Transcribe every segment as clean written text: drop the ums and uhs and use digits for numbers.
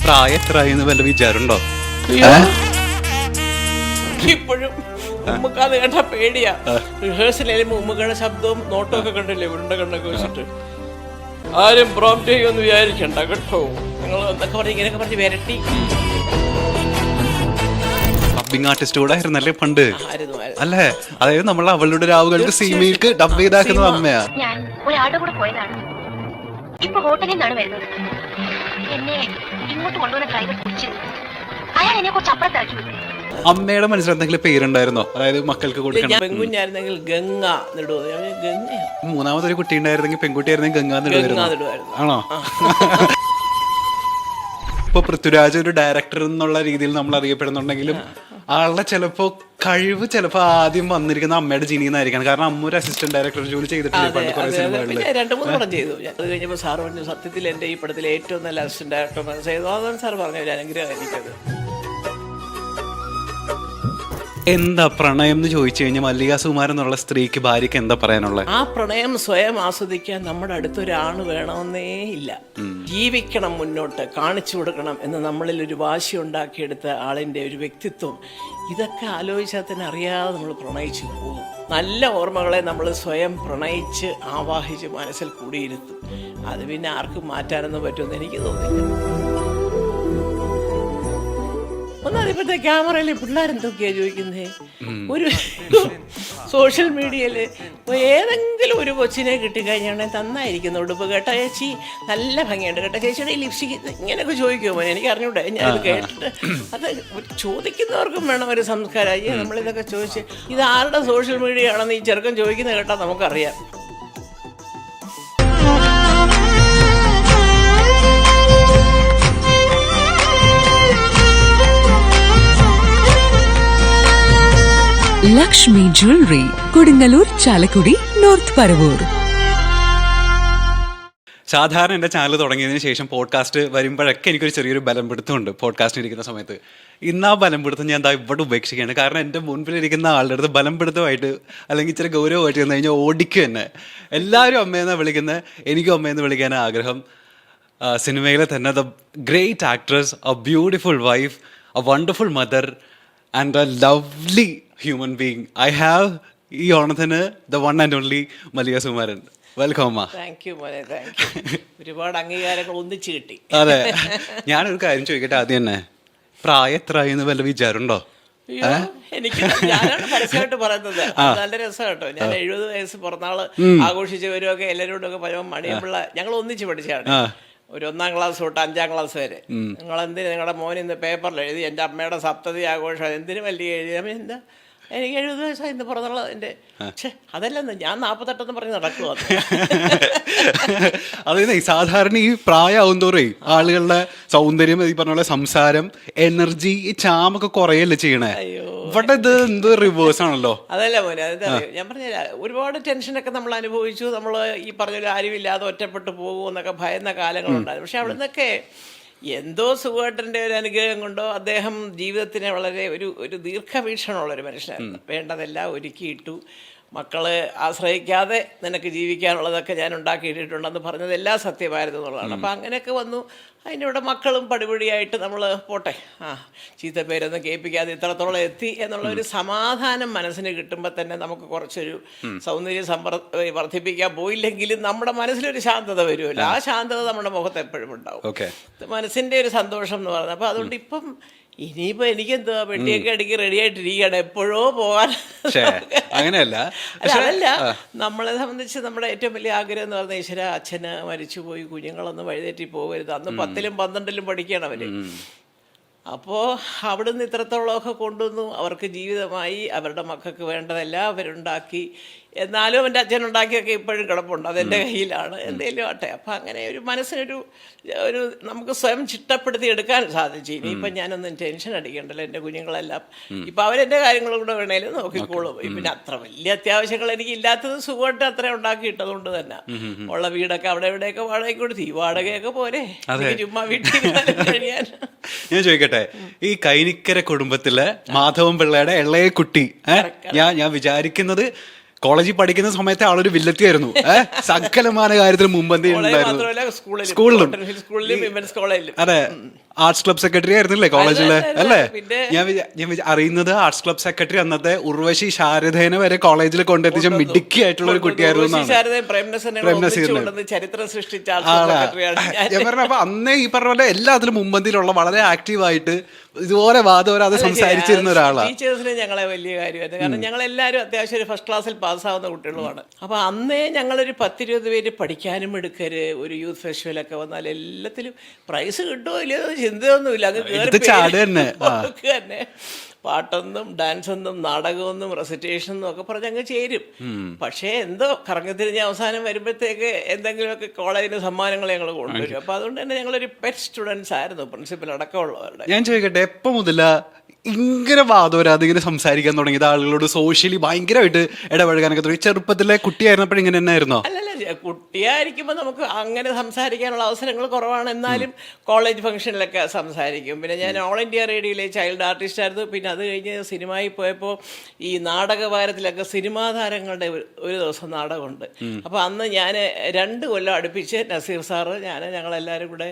പ്രായം എത്രയെന്ന് വല്ല വിചാരമുണ്ടോ? ഇപ്പോഴും ഉമ്മക്കാന്ന് കേട്ടാ പേടിയാ. റിഹേഴ്സൽ ചെയ്യുമ്പോ ഉമ്മക്കയുടെ ശബ്ദവും നോട്ടവും ഒക്കെ കണ്ടില്ലേ, ഉരുണ്ട കണ്ണൊക്കെ വെച്ചിട്ട്. ആരും പ്രോംപ്റ്റ് ചെയ്യുമെന്ന് വിചാരിക്കണ്ട കേട്ടോ. നിങ്ങൾ എന്തൊക്കെ പറഞ്ഞ് ഇങ്ങനെയൊക്കെ പറഞ്ഞ് വരട്ടി. ഡബിങ് ആർട്ടിസ്റ്റ് കൂടെ ആയിരുന്നല്ലേ പണ്ട്? ആയിരുന്നു. അല്ലേ? അതായത് നമ്മൾ അവളുടെ രാവുകൾക്ക് സീമയിലേക്ക് ഡബ് ചെയ്താക്കുന്നത് അമ്മയാ. ഞാൻ ഒരാളുടെ കൂടെ പോയതാണ്. ഇപ്പൊ ഹോട്ടലിൽ നിന്നാണ് വരുന്നത്. എന്നെ ഇങ്ങോട്ട് കൊണ്ടുവന്ന ഡ്രൈവർ കുടിച്ചത്. അയാൾ എന്നെ കുറച്ച് അപ്പുറത്താക്കി വിട്ടു. അമ്മയുടെ മനസ്സിൽ എന്തെങ്കിലും പേരുണ്ടായിരുന്നോ? അതായത് മക്കൾക്ക് കൊടുക്കണം. പെൺകുഞ്ഞായിരുന്നെങ്കിൽ ഗംഗ നെടുവ. ഗംഗ. മൂന്നാമതൊരു കുട്ടി ഉണ്ടായിരുന്നെങ്കിൽ പെൺകുട്ടിയായിരുന്നെങ്കിൽ ഗംഗാ നെടുവായിരുന്നു. ആണോ? ഇപ്പൊ പൃഥ്വിരാജ് ഒരു ഡയറക്ടർ എന്നുള്ള രീതിയിൽ നമ്മൾ അറിയപ്പെടുന്നുണ്ടെങ്കിലും ആളുടെ ചിലപ്പോ കഴിവ് ചിലപ്പോ ആദ്യം വന്നിരിക്കുന്ന അമ്മയുടെ ജിനിന്നായിരിക്കണം. കാരണം അമ്മ ഒരു അസിസ്റ്റന്റ് ഡയറക്ടർ ജോലി ചെയ്തിട്ടില്ലേ പണ്ട് കുറെ സിനിമകളിൽ. 2-3 പടം ചെയ്തു. അത് കഴിഞ്ഞപ്പോൾ സാർ പറഞ്ഞു, സത്യത്തിൽ എന്റെ ഈ പടത്തിലെ ഏറ്റവും നല്ല അസിസ്റ്റന്റ് ഡയറക്ടർ സേതുമാധവൻ സാർ പറഞ്ഞ ഒരു അനുഗ്രഹം എനിക്കത്. എന്താ പ്രണയം എന്ന് ചോദിച്ചു കഴിഞ്ഞാൽ മല്ലിക സുകുമാരൻ എന്നുള്ള സ്ത്രീക്ക് ഭാര്യക്ക് എന്താ പറയാനുള്ളത്? ആ പ്രണയം സ്വയം ആസ്വദിക്കാൻ നമ്മുടെ അടുത്തൊരാണ് വേണമെന്നേ ഇല്ല. ജീവിക്കണം, മുന്നോട്ട് കാണിച്ചു കൊടുക്കണം എന്ന് നമ്മളിൽ ഒരു വാശി ഉണ്ടാക്കിയെടുത്ത ആളിന്റെ ഒരു വ്യക്തിത്വം, ഇതൊക്കെ ആലോചിച്ചാൽ തന്നെ അറിയാതെ നമ്മൾ പ്രണയിച്ചു പോകും. നല്ല ഓർമ്മകളെ നമ്മൾ സ്വയം പ്രണയിച്ച് ആവാഹിച്ച് മനസ്സിൽ കൂടിയിരുത്തും. അത് പിന്നെ ആർക്കും മാറ്റാനൊന്നും പറ്റുമെന്ന് എനിക്ക് തോന്നുന്നില്ല. ഒന്നതിപ്പോഴത്തെ ക്യാമറയിൽ പിള്ളേരെന്തൊക്കെയാ ചോദിക്കുന്നേ. ഒരു സോഷ്യൽ മീഡിയയിൽ ഏതെങ്കിലും ഒരു കൊച്ചിനെ കിട്ടിക്കഴിഞ്ഞാണെങ്കിൽ നന്നായിരിക്കുന്നു ഉടുപ്പ്, കേട്ടോ ചേച്ചി നല്ല ഭംഗിയുണ്ട്, കേട്ടോ ചേച്ചിയുടെ ഈ ലിപ്സ്റ്റിക്, ഇങ്ങനെയൊക്കെ ചോദിക്കുമോ? എനിക്ക് അറിഞ്ഞൂടെ, ഞാനത് കേട്ടിട്ട്. അത് ചോദിക്കുന്നവർക്കും വേണം ഒരു സംസ്കാരം. നമ്മളിതൊക്കെ ചോദിച്ച് ഇത് ആരുടെ സോഷ്യൽ മീഡിയ ആണെന്ന് ഈ ചെറുക്കൻ ചോദിക്കുന്നത് കേട്ടാൽ നമുക്കറിയാം. Lakshmi jewellery, Kodungallur, Chalakudy, north Paravur. സാധാരണ എൻ്റെ ചാനൽ തുടങ്ങിയതിന് ശേഷം പോഡ്കാസ്റ്റ് വരുമ്പോഴൊക്കെ എനിക്കൊരു ചെറിയൊരു ബലം പിടുത്തമുണ്ട് പോഡ്കാസ്റ്റിന് ഇരിക്കുന്ന സമയത്ത്. ഇന്ന് ആ ബലം പിടുത്തം ഞാൻ ഇവിടെ ഉപേക്ഷിക്കുകയാണ്. കാരണം എൻ്റെ മുൻപിലിരിക്കുന്ന ആളുടെ അടുത്ത് ബലം പിടുത്തമായിട്ട് അല്ലെങ്കിൽ ഇച്ചിരി ഗൗരവമായിട്ട് ചെന്ന് കഴിഞ്ഞാൽ ഓടിക്കുക തന്നെ. എല്ലാവരും അമ്മയെന്നാണ് വിളിക്കുന്നത്, എനിക്കും അമ്മയെന്ന് വിളിക്കാൻ ആഗ്രഹം. സിനിമയിലെ തന്നെ the great actress, A beautiful wife, A wonderful mother and A lovely human being I have ഈ ഓണത്തിന് the one and only Mallika Sukumaran. Welcome അമ്മ. താങ്ക് യു മോനെ, താങ്ക് യു. ഒരുപാട് അംഗീകാരങ്ങൾ ഒന്നിച്ച് കിട്ടി. അതെ. ഞാനൊരു കാര്യം ചോദിക്കട്ടെ ആദ്യം തന്നെ, പ്രായം എത്രയെന്ന് വല്ല വിചാരമുണ്ടോ? എനിക്ക് ഞാനാണ് പരസ്യമായിട്ട് പറയുന്നത്. നല്ല രസം കേട്ടോ. ഞാൻ 70 വയസ്സ് പിറന്നാള് ആഘോഷിച്ചവരൊക്കെ എല്ലാവരോടൊക്കെ പറയുമ്പോൾ മണിയമ്പിള്ള ഞങ്ങൾ ഒന്നിച്ച് പഠിച്ചാണ്. ഒരു 1ാം ക്ലാസ് തൊട്ട് 5ാം ക്ലാസ് വരെ. നിങ്ങൾ എന്തിന് നിങ്ങളുടെ മോൻ ഇന്ന് പേപ്പറിൽ എഴുതി എൻ്റെ അമ്മയുടെ സപ്തതി ആഘോഷം എന്തിനു വലിയ എഴുതി? അമ്മ എന്താ, എനിക്ക് 70 വയസ്സായി ഇന്ന് പിറന്നുള്ളത് എൻ്റെ. പക്ഷെ അതല്ലെന്ന്, ഞാൻ 48 പറഞ്ഞ് നടക്കുക. അതെ, സാധാരണ ഈ പ്രായമാവും തോറും ആളുകളുടെ സൗന്ദര്യം, ഈ പറഞ്ഞ പോലെ സംസാരം, എനർജി, ഈ ചാമൊക്കെ കുറയല്ലേ ചെയ്യണേ. ഇവിടെ ഇത് എന്ത് റിവേഴ്സ് ആണല്ലോ. അതല്ല മോനെ, അതറിയോ, ഞാൻ പറഞ്ഞില്ല, ഒരുപാട് ടെൻഷനൊക്കെ നമ്മൾ അനുഭവിച്ചു. നമ്മൾ ഈ പറഞ്ഞൊരു ആരുമില്ലാതെ ഒറ്റപ്പെട്ടു പോകുമെന്നൊക്കെ ഭയന്ന കാലങ്ങളുണ്ടായിരുന്നു. പക്ഷെ അവിടെ നിന്നൊക്കെ എന്തോ സുഖേട്ടൻ്റെ ഒരു അനുഗ്രഹം കൊണ്ടോ അദ്ദേഹം ജീവിതത്തിന് വളരെ ഒരു ദീർഘവീക്ഷണമുള്ളൊരു മനുഷ്യനായിരുന്നു. വേണ്ടതെല്ലാം ഒരുക്കിയിട്ടു. മക്കളെ ആശ്രയിക്കാതെ നിനക്ക് ജീവിക്കാനുള്ളതൊക്കെ ഞാൻ ഉണ്ടാക്കിയിട്ടിട്ടുണ്ടെന്ന് പറഞ്ഞത് എല്ലാം സത്യമായിരുന്നു എന്നുള്ളതാണ്. അപ്പം അങ്ങനെയൊക്കെ വന്നു. അതിൻ്റെ ഇവിടെ മക്കളും പടിപടിയായിട്ട് നമ്മൾ പോട്ടെ, ചീത്ത പേരൊന്നും കേൾപ്പിക്കാതെ ഇത്രത്തോളം എത്തി എന്നുള്ള ഒരു സമാധാനം മനസ്സിന് കിട്ടുമ്പോൾ തന്നെ നമുക്ക് കുറച്ചൊരു സൗന്ദര്യം വർദ്ധിപ്പിക്കാൻ പോയില്ലെങ്കിലും നമ്മുടെ മനസ്സിലൊരു ശാന്തത വരുമല്ലോ. ആ ശാന്തത നമ്മുടെ മുഖത്ത് എപ്പോഴും ഉണ്ടാവും. മനസ്സിൻ്റെ ഒരു സന്തോഷം എന്ന് പറയുന്നത്. അപ്പോൾ അതുകൊണ്ട് ഇപ്പം ഇനിയിപ്പോ എനിക്കെന്താ, പെട്ടിയൊക്കെ അടുക്കി റെഡി ആയിട്ടിരിക്കുകയാണ് എപ്പോഴോ പോകാൻ. അങ്ങനെയല്ല, അതല്ല, നമ്മളെ സംബന്ധിച്ച് നമ്മുടെ ഏറ്റവും വലിയ ആഗ്രഹം എന്ന് പറഞ്ഞാൽ, ഈശ്വര അച്ഛന് മരിച്ചുപോയി, കുഞ്ഞുങ്ങളൊന്നും വഴിതെറ്റി പോകരുത്. അന്ന് 10ലും 12ലും പഠിക്കണം അവര്. അപ്പോൾ അവിടുന്ന് ഇത്രത്തോളമൊക്കെ കൊണ്ടുവന്നു. അവർക്ക് ജീവിതമായി, അവരുടെ മക്കൾക്ക് വേണ്ടതെല്ലാം അവരുണ്ടാക്കി. എന്നാലും എൻ്റെ അച്ഛനുണ്ടാക്കിയൊക്കെ ഇപ്പോഴും കിടപ്പുണ്ട്, അതെൻ്റെ കയ്യിലാണ്. എന്തെങ്കിലും ആട്ടെ. അപ്പം അങ്ങനെ ഒരു മനസ്സിനൊരു നമുക്ക് സ്വയം ചിട്ടപ്പെടുത്തി എടുക്കാൻ സാധിച്ചു. ഇനിയിപ്പം ഞാനൊന്നും ടെൻഷൻ അടിക്കണ്ടല്ലോ, എൻ്റെ കുഞ്ഞുങ്ങളെല്ലാം ഇപ്പം അവരെൻ്റെ കാര്യങ്ങളും കൂടെ വേണേലും നോക്കിക്കോളും. പിന്നെ അത്ര വലിയ അത്യാവശ്യങ്ങൾ എനിക്ക് ഇല്ലാത്തത് സുഖമായിട്ട് അത്ര ഉണ്ടാക്കിയിട്ടതുകൊണ്ട് തന്നെ ഉള്ള വീടൊക്കെ അവിടെ എവിടെയൊക്കെ വാടകയ്ക്ക് കൊടുത്തു. ഈ വാടകയൊക്കെ പോരെ, ചുമ്മാ വീട്ടിൽ കഴിയാൻ. ഞാൻ ചോദിക്കട്ടെ, ഈ കൈനിക്കര കുടുംബത്തിലെ മാധവൻ പിള്ളയുടെ ഇളയ കുട്ടി, ഞാൻ വിചാരിക്കുന്നത് കോളേജിൽ പഠിക്കുന്ന സമയത്ത് ആളൊരു വില്ലത്തിയായിരുന്നു. സകലമായ കാര്യത്തിൽ മുമ്പന്തി ഉണ്ടായിരുന്നു. സ്കൂളിലും. അതെ, ആർട്സ് ക്ലബ് സെക്രട്ടറി ആയിരുന്നില്ലേ കോളേജിലെ, അതെ, അല്ലേ? പിന്നെ ഞാൻ അറിയുന്നത് ആർട്സ് ക്ലബ് സെക്രട്ടറി അന്നത്തെ ഉർവശി ശാരദേനെ വരെ കോളേജിൽ കൊണ്ടെത്തിച്ച മിടുക്കി ആയിട്ടുള്ള ഒരു കുട്ടിയായിരുന്നു ചരിത്രം സൃഷ്ടിച്ച ഞാൻ പറഞ്ഞ. അപ്പൊ അന്നേ ഈ പറഞ്ഞ പോലെ എല്ലാത്തിലും മുമ്പന്തിയിലുള്ള വളരെ ആക്റ്റീവായിട്ട് ഇതുപോലെ വാദവരാതെ സംസാരിച്ചിരുന്ന ഒരാളാണ്. ടീച്ചേഴ്സിന് ഞങ്ങളെ വലിയ കാര്യമായിരുന്നു. കാരണം ഞങ്ങളെല്ലാവരും അത്യാവശ്യം ഒരു ഫസ്റ്റ് ക്ലാസ്സിൽ പാസ്സാവുന്ന കുട്ടികളുമാണ്. അപ്പോൾ അന്നേ ഞങ്ങളൊരു 10-20 പേര് പഠിക്കാനും എടുക്കര് ഒരു യൂത്ത് ഫെസ്റ്റിവലൊക്കെ വന്നാൽ എല്ലാത്തിലും പ്രൈസ് കിട്ടുമോ ഇല്ലയോ ചിന്തയൊന്നുമില്ല. അങ്ങ് തന്നെ പാട്ടൊന്നും ഡാൻസൊന്നും നാടകമൊന്നും റെസിറ്റേഷനും ഒക്കെ പറഞ്ഞ് അങ്ങ് ചേരും. പക്ഷേ എന്തോ കറങ്ങത്തിരിഞ്ഞ് അവസാനം വരുമ്പോഴത്തേക്ക് എന്തെങ്കിലുമൊക്കെ കോളേജിന് സമ്മാനങ്ങൾ ഞങ്ങൾ കൊണ്ടുവരും. അപ്പോൾ അതുകൊണ്ട് തന്നെ ഞങ്ങളൊരു പെറ്റ് സ്റ്റുഡൻസ് ആയിരുന്നു, പ്രിൻസിപ്പൽ അടക്കമുള്ളവരുടെ. ഞാൻ ചോദിക്കട്ടെ, എപ്പോൾ മുതലാ ഇങ്ങനെ വാദവരാതെ ഇങ്ങനെ സംസാരിക്കാൻ തുടങ്ങിയത്? ആളുകളോട് സോഷ്യലി ഭയങ്കരമായിട്ട് ഇടപഴകാനൊക്കെ തുടങ്ങി? ചെറുപ്പത്തിലെ കുട്ടിയായിരുന്നപ്പോൾ ഇങ്ങനെ തന്നെ ആയിരുന്നോ? അല്ലല്ല, കുട്ടിയായിരിക്കുമ്പോൾ നമുക്ക് അങ്ങനെ സംസാരിക്കാനുള്ള അവസരങ്ങൾ കുറവാണ്. എന്നാലും കോളേജ് ഫംഗ്ഷനിലൊക്കെ സംസാരിക്കും. പിന്നെ ഞാൻ ഓൾ ഇന്ത്യ റേഡിയോയിലെ ചൈൽഡ് ആർട്ടിസ്റ്റ് ആയിരുന്നു. പിന്നെ അത് കഴിഞ്ഞ് സിനിമയിൽ പോയപ്പോൾ ഈ നാടകവാരത്തിലൊക്കെ സിനിമാ താരങ്ങളുടെ ഒരു ദിവസം നാടകമുണ്ട്. അപ്പോൾ അന്ന് ഞാൻ 2 കൊല്ലം അടുപ്പിച്ച് നസീർ സാറ് ഞങ്ങളെല്ലാവരും കൂടെ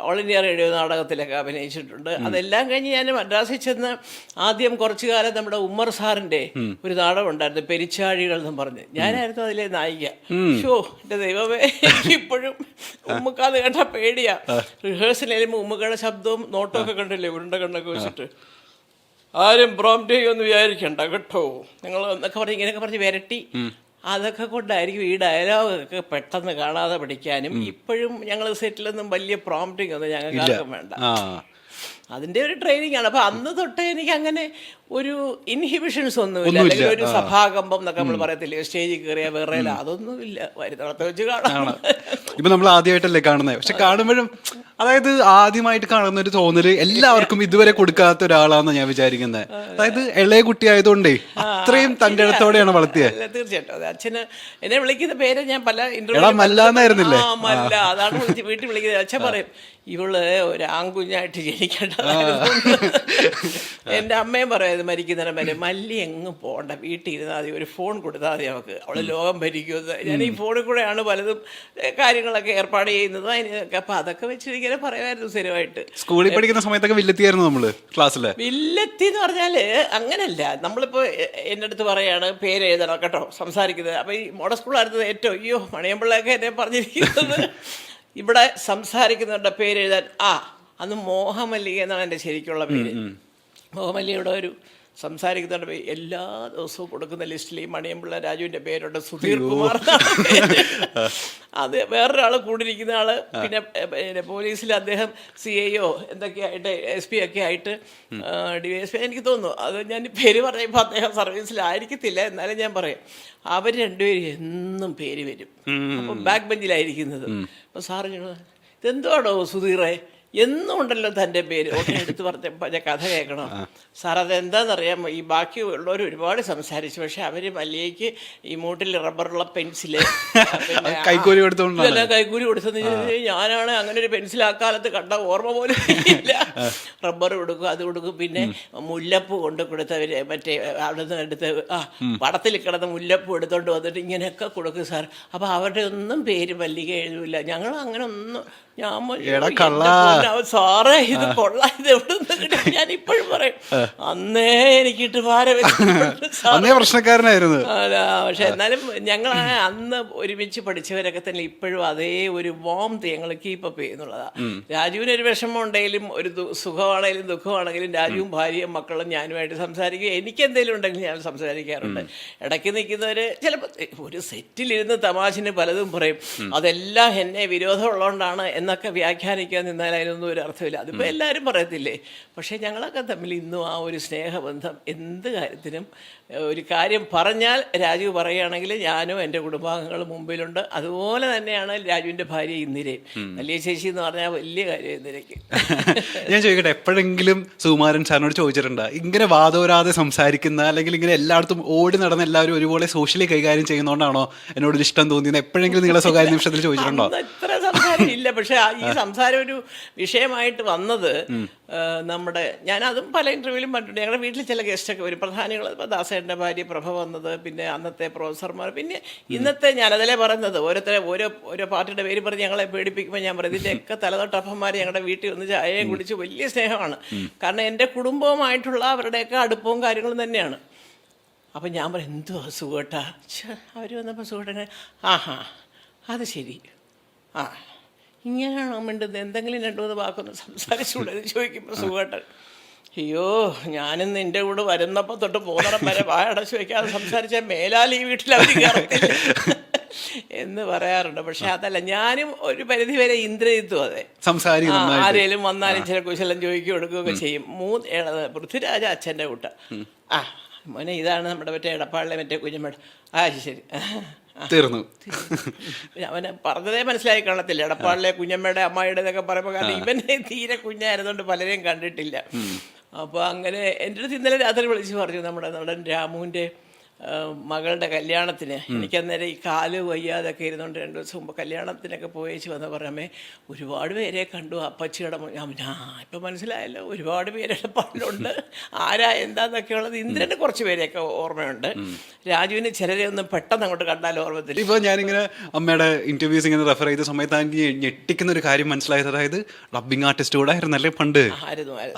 ഓൾ ഇന്ത്യ റേഡിയോ നാടകത്തിലൊക്കെ അഭിനയിച്ചിട്ടുണ്ട്. അതെല്ലാം കഴിഞ്ഞ് ഞാൻ മദ്രാസിൽ ചെന്ന് ആദ്യം കുറച്ചു കാലം നമ്മുടെ ഉമ്മർ സാറിന്റെ ഒരു നാടകം ഉണ്ടായിരുന്നു, പെരിച്ചാഴികൾ എന്നും പറഞ്ഞ്. ഞാനായിരുന്നു അതിലെ നായിക. ഷോ എന്റെ ദൈവമേ, ഇപ്പോഴും ഉമ്മക്കാന്ന് കേട്ട പേടിയാ. റിഹേഴ്സൽ ചെയ്യുമ്പോൾ ഉമ്മക്കയുടെ ശബ്ദവും നോട്ടമൊക്കെ കണ്ടില്ലേ, ഉരുണ്ട കണ്ണൊക്കെ വെച്ചിട്ട്. ആരും പ്രോംപ്റ്റ് ചെയ്യുമെന്ന് വിചാരിക്കണ്ട കേട്ടോ നിങ്ങൾ എന്നൊക്കെ പറഞ്ഞ് ഇങ്ങനെയൊക്കെ പറഞ്ഞ് വിരട്ടി. അതൊക്കെ കൊണ്ടായിരിക്കും ഈ ഡയലോഗൊക്കെ പെട്ടെന്ന് കാണാതെ പഠിക്കാനും. ഇപ്പോഴും ഞങ്ങൾ സെറ്റിലൊന്നും വലിയ പ്രോംപ്റ്റിംഗ് ഒന്നും ഞങ്ങൾക്ക് ആർക്കും വേണ്ട. അതിന്റെ ഒരു ട്രെയിനിങ് ആണ്. അപ്പൊ അന്ന് തൊട്ടേ എനിക്ക് അങ്ങനെ ഒരു ഇൻഹിബിഷൻസ് ഒന്നുമില്ല. അല്ലെങ്കിൽ ഒരു സഭാകമ്പം എന്നൊക്കെ നമ്മൾ പറയത്തില്ലേ, സ്റ്റേജിൽ കയറിയ വേറെ അതൊന്നുമില്ല. വരുന്നിടത്ത് വെച്ച് കാണാം. ഇപ്പൊ നമ്മൾ ആദ്യമായിട്ടല്ലേ കാണുന്നത്, പക്ഷെ കാണുമ്പോഴും അതായത് ആദ്യമായിട്ട് കാണുന്ന ഒരു തോന്നല് എല്ലാവർക്കും ഇതുവരെ കൊടുക്കാത്ത ഒരാളാന്ന് ഞാൻ വിചാരിക്കുന്നത്. അതായത് ഇളയ കുട്ടി ആയതുകൊണ്ടേ അത്രയും തന്റെ അടുത്തോടെയാണ് വളർത്തിയത്. തീർച്ചയായിട്ടും അതെ. അച്ഛന് എന്നെ വിളിക്കുന്ന പേര് ഞാൻ പല മല്ലാന്നായിരുന്നില്ലേ? മല്ല, അതാണ് വീട്ടിൽ വിളിക്കുന്നത്. അച്ഛൻ പറയും ഇവള് ഒരു ആൺകുഞ്ഞായിട്ട് ജനിക്കേണ്ടതായിരുന്നു. എന്റെ അമ്മയും പറയുന്നത് മരിക്കുന്നതിന് വരെ മല്ലി എങ്ങും പോകണ്ട, വീട്ടിൽ ഇരുന്നാൽ മതി, ഒരു ഫോൺ കൊടുത്താൽ മതി അവൾക്ക്, അവള് ലോകം ഭരിക്കുന്നത്. ഞാൻ ഈ ഫോണിൽ കൂടെയാണ് പലതും കാര്യങ്ങളൊക്കെ ഏർപ്പാട് ചെയ്യുന്നത്. അതിനൊക്കെ അപ്പൊ അതൊക്കെ വെച്ചിരിക്കാൻ പറയുമായിരുന്നു സ്ഥിരമായിട്ട്. സ്കൂളിൽ പഠിക്കുന്ന സമയത്തൊക്കെ വില്ലെത്തിയായിരുന്നു നമ്മള് ക്ലാസ്സില്. വില്ലെത്തി എന്ന് പറഞ്ഞാല് അങ്ങനല്ല, നമ്മളിപ്പോ എന്റെ അടുത്ത് പറയാണ് പേര് എഴുതണം കേട്ടോ സംസാരിക്കുന്നത്. അപ്പൊ ഈ മോഡൽ സ്കൂളായിരുന്നു ഏറ്റവും, അയ്യോ മണിയമ്പിള്ളയൊക്കെ എന്നെ പറഞ്ഞിരിക്കുന്നത് ഇവിടെ സംസാരിക്കുന്നവരുടെ പേര് എഴുതാൻ. അന്ന് മോഹമല്ലിക എന്നാണ് എൻ്റെ ശരിക്കുള്ള പേര്. മോഹമല്ലിയുടെ ഒരു സംസാരിക്കുന്നവരുടെ പേര് എല്ലാ ദിവസവും കൊടുക്കുന്ന ലിസ്റ്റിൽ ഈ മണിയമ്പിള്ള രാജുവിൻ്റെ പേരുണ്ട്, സുധീർ കുമാർ. അത് വേറൊരാൾ കൂടിയിരിക്കുന്ന ആള്. പിന്നെ പോലീസിൽ അദ്ദേഹം CIO എന്തൊക്കെയായിട്ട് SP ഒക്കെ ആയിട്ട് DSP എനിക്ക് തോന്നുന്നു. അത് ഞാൻ പേര് പറയുമ്പോൾ അദ്ദേഹം സർവീസിലായിരിക്കത്തില്ല, എന്നാലും ഞാൻ പറയാം. അവർ രണ്ടുപേരും എന്നും പേര് വരും. അപ്പം ബാക്ക് ബെഞ്ചിലായിരിക്കുന്നത്. അപ്പം സാറ് ഇതെന്തുവാണോ സുധീറേ, എന്നും ഉണ്ടല്ലോ തൻ്റെ പേര്. എടുത്ത് പറഞ്ഞ കഥ കേൾക്കണം സാർ. അതെന്താണെന്നറിയാം, ഈ ബാക്കിയുള്ളവർ ഒരുപാട് സംസാരിച്ചു, പക്ഷെ അവർ മല്ലികയ്ക്ക് ഈ മൂട്ടിൽ റബ്ബറുള്ള പെൻസില് കൈക്കൂലി കൊടുത്തെന്ന് ഞാനാണ് അങ്ങനെ ഒരു പെൻസിൽ ആ കാലത്ത് കണ്ട ഓർമ്മ പോലും ഇല്ല. റബ്ബർ കൊടുക്കും, അത് കൊടുക്കും. പിന്നെ മുല്ലപ്പൂ കൊണ്ട് കൊടുത്തവര് മറ്റേ അവിടെ നിന്ന് എടുത്ത് പടത്തിൽ കിടന്ന് മുല്ലപ്പൂ എടുത്തോണ്ട് വന്നിട്ട് ഇങ്ങനെയൊക്കെ കൊടുക്കും സാർ. അപ്പൊ അവരുടെ ഒന്നും പേര് മല്ലിക എഴുതില്ല. ഞങ്ങൾ അങ്ങനെ ഒന്നും, സാറേ ഇത് കൊള്ളാം, ഇത് എവിടെ നിന്ന് ഞാൻ ഇപ്പോഴും പറയും അന്നേ എനിക്കിട്ട് പ്രശ്നക്കാരനായിരുന്നു. പക്ഷെ എന്നാലും ഞങ്ങൾ അന്ന് ഒരുമിച്ച് പഠിച്ചവരൊക്കെ തന്നെ ഇപ്പോഴും അതേ ഒരു വാംത് ഞങ്ങൾ കീപ്പപ്പ് ചെയ്യുന്നുള്ളതാ. രാജുവിന് ഒരു വിഷമം ഉണ്ടെങ്കിലും ഒരു സുഖമാണെങ്കിലും ദുഃഖമാണെങ്കിലും രാജുവും ഭാര്യയും മക്കളും ഞാനുമായിട്ട് സംസാരിക്കുക. എനിക്ക് എന്തെങ്കിലും ഉണ്ടെങ്കിൽ ഞാൻ സംസാരിക്കാറുണ്ട്. ഇടയ്ക്ക് നിൽക്കുന്നവര് ചിലപ്പോൾ ഒരു സെറ്റിലിരുന്ന് തമാശന് പലതും പറയും. അതെല്ലാം എന്നെ വിരോധമുള്ളതുകൊണ്ടാണ് എന്നൊക്കെ വ്യാഖ്യാനിക്കാൻ നിന്നാൽ അതിനൊന്നും ഒരു അർത്ഥമില്ല. അതിപ്പോൾ എല്ലാവരും പറയത്തില്ലേ. പക്ഷേ ഞങ്ങളൊക്കെ തമ്മിൽ ഇന്നും ആ ഒരു സ്നേഹബന്ധം, എന്ത് കാര്യത്തിനും ഒരു കാര്യം പറഞ്ഞാൽ രാജു പറയുകയാണെങ്കിൽ ഞാനും എൻ്റെ കുടുംബാംഗങ്ങളും മുമ്പിലുണ്ട്. അതുപോലെ തന്നെയാണ് രാജുവിൻ്റെ ഭാര്യ ഇന്ദിരയും. വലിയ ചേച്ചി എന്ന് പറഞ്ഞാൽ വലിയ കാര്യം ഇന്ദിരയ്ക്ക്. ഞാൻ ചോദിക്കട്ടെ, എപ്പോഴെങ്കിലും സുകുമാരൻ സാറിനോട് ചോദിച്ചിട്ടുണ്ടോ ഇങ്ങനെ വാദോരാതെ സംസാരിക്കുന്ന, അല്ലെങ്കിൽ ഇങ്ങനെ എല്ലായിടത്തും ഓടി നടന്ന എല്ലാവരും ഒരുപോലെ സോഷ്യലി കൈകാര്യം ചെയ്യുന്നതുകൊണ്ടാണോ എന്നോടൊരു ഇഷ്ടം തോന്നിയത്? എപ്പോഴെങ്കിലും നിങ്ങളെ സ്വകാര്യ നിമിഷത്തിൽ ചോദിച്ചിട്ടുണ്ടോ? എത്ര സംസാരിക്കും ഇല്ല. പക്ഷെ ഈ സംസാരം ഒരു വിഷയമായിട്ട് വന്നത് നമ്മുടെ, ഞാനതും പല ഇന്റർവ്യൂവിലും പറഞ്ഞിട്ടുണ്ട്. ഞങ്ങളുടെ വീട്ടിൽ ചില ഗസ്റ്റൊക്കെ വരും, പ്രധാനികൾ. ഇപ്പോൾ ദാസേട്ടൻ്റെ ഭാര്യ പ്രഭ വന്നത്, പിന്നെ അന്നത്തെ പ്രൊഫസർമാർ, പിന്നെ ഇന്നത്തെ, ഞാനതിലെ പറയുന്നത് ഓരോ പാർട്ടിയുടെ പേര് പറഞ്ഞ് ഞങ്ങളെ പേടിപ്പിക്കുമ്പോൾ ഞാൻ പറയും ഇതിൻ്റെയൊക്കെ തലതൊട്ടപ്പന്മാർ ഞങ്ങളുടെ വീട്ടിൽ വന്ന് ചായയും കുടിച്ച് വലിയ സ്നേഹമാണ്. കാരണം എൻ്റെ കുടുംബവുമായിട്ടുള്ള അവരുടെയൊക്കെ അടുപ്പവും കാര്യങ്ങളും തന്നെയാണ്. അപ്പം ഞാൻ പറയും എന്തുവാ സുഖേട്ടാ, അവർ വന്നപ്പോൾ സുഖേട്ടനെ ആഹാ അത് ശരി, ആ ഇങ്ങനെയാണോ മിണ്ടുന്നത്, എന്തെങ്കിലും രണ്ടു മൂന്ന് വാക്കൊന്ന് സംസാരിച്ചുകൂടെ എന്ന് ചോദിക്കുമ്പോൾ സുഖേട്ടൻ അയ്യോ ഞാനിന്ന് എൻ്റെ കൂടെ വരുന്നപ്പോൾ തൊട്ട് പോകുന്നിടം വരെ വായടച്ച് വയ്ക്കാതെ സംസാരിച്ചാൽ മേലാൽ ഈ വീട്ടിൽ അവർ കയറത്തില്ല എന്ന് പറയാറുണ്ട്. പക്ഷെ അതല്ല, ഞാനും ഒരു പരിധി വരെ ഇന്ദ്രജിത്തും അതെ. ആരേലും വന്നാലും ചില കുശലം ചോദിക്കുകയോ എടുക്കുകയൊക്കെ ചെയ്യും. പൃഥ്വിരാജ അച്ഛൻ്റെ കൂട്ട, ആ മോനെ ഇതാണ് നമ്മുടെ മറ്റേ എടപ്പാളിലെ മറ്റേ കുഞ്ഞമ്മേട, ആ ശരി തീർന്നു. അവന് പറഞ്ഞതേ മനസ്സിലായി കാണത്തില്ല, എടപ്പാളിലെ കുഞ്ഞമ്മയുടെ അമ്മായിയുടെ എന്നൊക്കെ പറയുമ്പോൾ. കാരണം ഇവനെ തീരെ കുഞ്ഞായിരുന്നുകൊണ്ട് പലരെയും കണ്ടിട്ടില്ല. അപ്പോൾ അങ്ങനെ എൻ്റെ അടുത്ത് ഇന്നലെ രാത്രി വിളിച്ച് പറഞ്ഞു, നമ്മുടെ നടൻ രാമുവിൻ്റെ മകളുടെ കല്യാണത്തിന്, എനിക്കന്നേരം ഈ കാല് വയ്യാതൊക്കെ ഇരുന്നുകൊണ്ട് 2 ദിവസം മുമ്പ് കല്യാണത്തിനൊക്കെ പോയേച്ച് വന്ന് പറയാമേ ഒരുപാട് പേരെ കണ്ടു അപ്പച്ചിയുടെ. ഇപ്പം മനസ്സിലായല്ലോ ഒരുപാട് പേരുടെ പള്ളുണ്ട്, ആരാ എന്താന്നൊക്കെ ഉള്ളത്. ഇന്ദ്രന് കുറച്ച് പേരെയൊക്കെ ഓർമ്മയുണ്ട്, രാജുവിന് ചിലരെ ഒന്നും പെട്ടെന്ന് അങ്ങോട്ട് കണ്ടാൽ ഓർമ്മത്തില്ല. ഇപ്പോൾ ഞാനിങ്ങനെ അമ്മയുടെ ഇന്റർവ്യൂസ് ഇങ്ങനെ റെഫർ ചെയ്ത സമയത്ത് എനിക്ക് ഞെട്ടിക്കുന്ന ഒരു കാര്യം മനസ്സിലായത്, അതായത് ഡബിങ് ആർട്ടിസ്റ്റ് കൂടെ ആയിരുന്നല്ലേ പണ്ട്,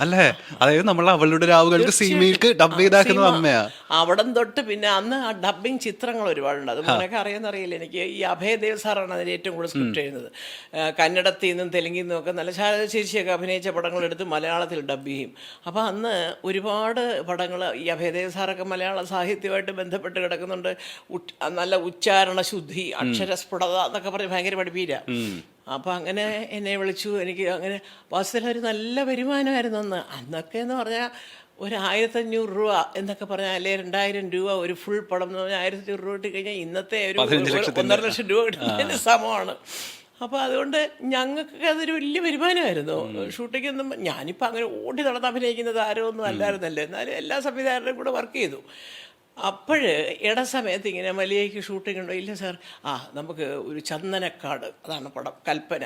അല്ലേ? അതായത് നമ്മൾ അവളുടെ രാവുകൾക്ക് സീമയിൽക്ക് ഡബ് ചെയ്താക്കുന്നത് അമ്മയാ. അവിടം തൊട്ട് പിന്നെ അന്ന് ആ ഡബ്ബിങ് ചിത്രങ്ങൾ ഒരുപാടുണ്ട്. അത് മോനൊക്കെ അറിയാമെന്നറിയില്ല എനിക്ക്. ഈ അഭയദേവ് സാറാണ് അതിന് ഏറ്റവും കൂടുതൽ സ്ക്രിപ്റ്റ് ചെയ്യുന്നത്. കന്നഡത്തിൽ നിന്നും തെലുങ്കിൽ നിന്നും ഒക്കെ നല്ല ശാരദ ചേച്ചിയൊക്കെ അഭിനയിച്ച പടങ്ങളെടുത്ത് മലയാളത്തിൽ ഡബ് ചെയ്യും. അപ്പോൾ അന്ന് ഒരുപാട് പടങ്ങൾ ഈ അഭയദേവ് സാറൊക്കെ മലയാള സാഹിത്യമായിട്ട് ബന്ധപ്പെട്ട് കിടക്കുന്നുണ്ട്. നല്ല ഉച്ചാരണ ശുദ്ധി, അക്ഷരസ്ഫുടത എന്നൊക്കെ പറഞ്ഞ് ഭയങ്കര പഠിപ്പീര. അപ്പോൾ അങ്ങനെ എന്നെ വിളിച്ചു. എനിക്ക് അങ്ങനെ വാസ്തവത്തിൽ ഒരു നല്ല വരുമാനമായിരുന്നു അന്നൊക്കെ എന്ന് പറഞ്ഞാൽ. 1500 രൂപ എന്നൊക്കെ പറഞ്ഞാൽ, അല്ലെ 2000 രൂപ ഒരു ഫുൾ പടം എന്ന് പറഞ്ഞാൽ 1500 രൂപ കിട്ടി കഴിഞ്ഞാൽ ഇന്നത്തെ ഒരു 1.5 ലക്ഷം രൂപ കിട്ടുന്നതിന് സമമാണ്. അപ്പോൾ അതുകൊണ്ട് ഞങ്ങൾക്ക് അതൊരു വലിയ വരുമാനമായിരുന്നു. ഷൂട്ടിങ്ങൊന്നും ഞാനിപ്പോൾ അങ്ങനെ ഓടി നടന്ന് അഭിനയിക്കുന്നത് ആരൊന്നും അല്ലായിരുന്നല്ലോ, എന്നാലും എല്ലാ സംവിധായകരുടെയും കൂടെ വർക്ക് ചെയ്തു. അപ്പോൾ സമയത്ത് ഇങ്ങനെ മല്ലികയ്ക്ക് ഷൂട്ടിംഗ് ഉണ്ടോ? ഇല്ല സാർ, നമുക്ക് ഒരു ചന്ദനക്കാട്, അതാണ് പടം, കൽപ്പന,